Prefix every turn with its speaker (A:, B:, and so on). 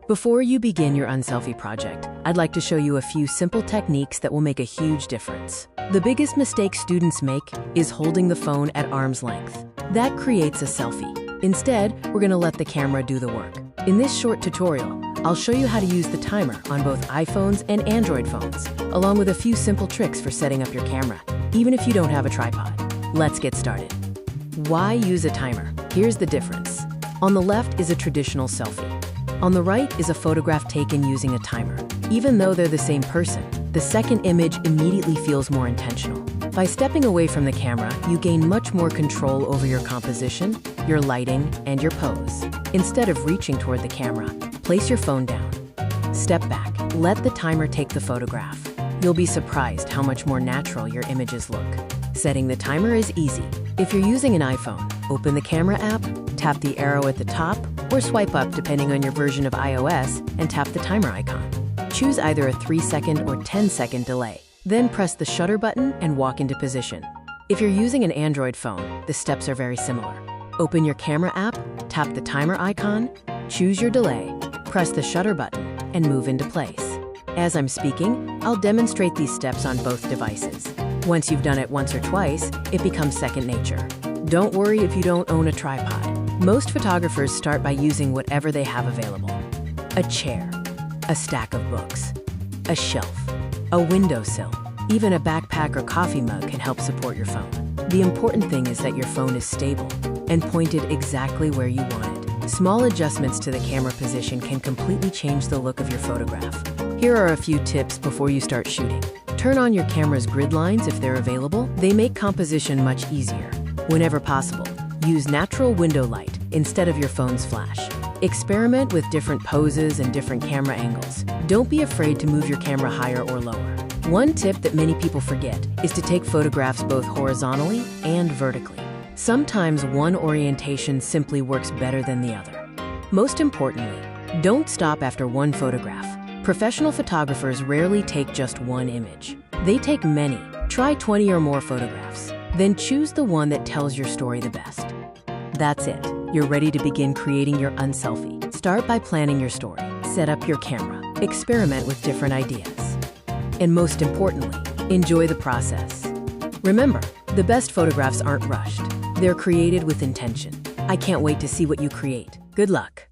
A: Before you begin your unselfie project, I'd like to show you a few simple techniques that will make a huge difference. The biggest mistake students make is holding the phone at arm's length. That creates a selfie. Instead, we're going to let the camera do the work. In this short tutorial, I'll show you how to use the timer on both iPhones and Android phones, along with a few simple tricks for setting up your camera, even if you don't have a tripod. Let's get started. Why use a timer? Here's the difference. On the left is a traditional selfie. On the right is a photograph taken using a timer. Even though they're the same person, the second image immediately feels more intentional. By stepping away from the camera, you gain much more control over your composition, your lighting, and your pose. Instead of reaching toward the camera, place your phone down. Step back. Let the timer take the photograph. You'll be surprised how much more natural your images look. Setting the timer is easy. If you're using an iPhone, open the camera app, tap the arrow at the top, or swipe up depending on your version of iOS and tap the timer icon. Choose either a 3-second or 10-second delay. Then press the shutter button and walk into position. If you're using an Android phone, the steps are very similar. Open your camera app, tap the timer icon, choose your delay, press the shutter button, and move into place. As I'm speaking, I'll demonstrate these steps on both devices. Once you've done it once or twice, it becomes second nature. Don't worry if you don't own a tripod. Most photographers start by using whatever they have available. A chair, a stack of books, a shelf, a windowsill, even a backpack or coffee mug can help support your phone. The important thing is that your phone is stable and pointed exactly where you want it. Small adjustments to the camera position can completely change the look of your photograph. Here are a few tips before you start shooting. Turn on your camera's grid lines if they're available. They make composition much easier. Whenever possible, use natural window light instead of your phone's flash. Experiment with different poses and different camera angles. Don't be afraid to move your camera higher or lower. One tip that many people forget is to take photographs both horizontally and vertically. Sometimes one orientation simply works better than the other. Most importantly, don't stop after one photograph. Professional photographers rarely take just one image. They take many. Try 20 or more photographs. Then choose the one that tells your story the best. That's it. You're ready to begin creating your unselfie. Start by planning your story. Set up your camera. Experiment with different ideas. And most importantly, enjoy the process. Remember, the best photographs aren't rushed. They're created with intention. I can't wait to see what you create. Good luck.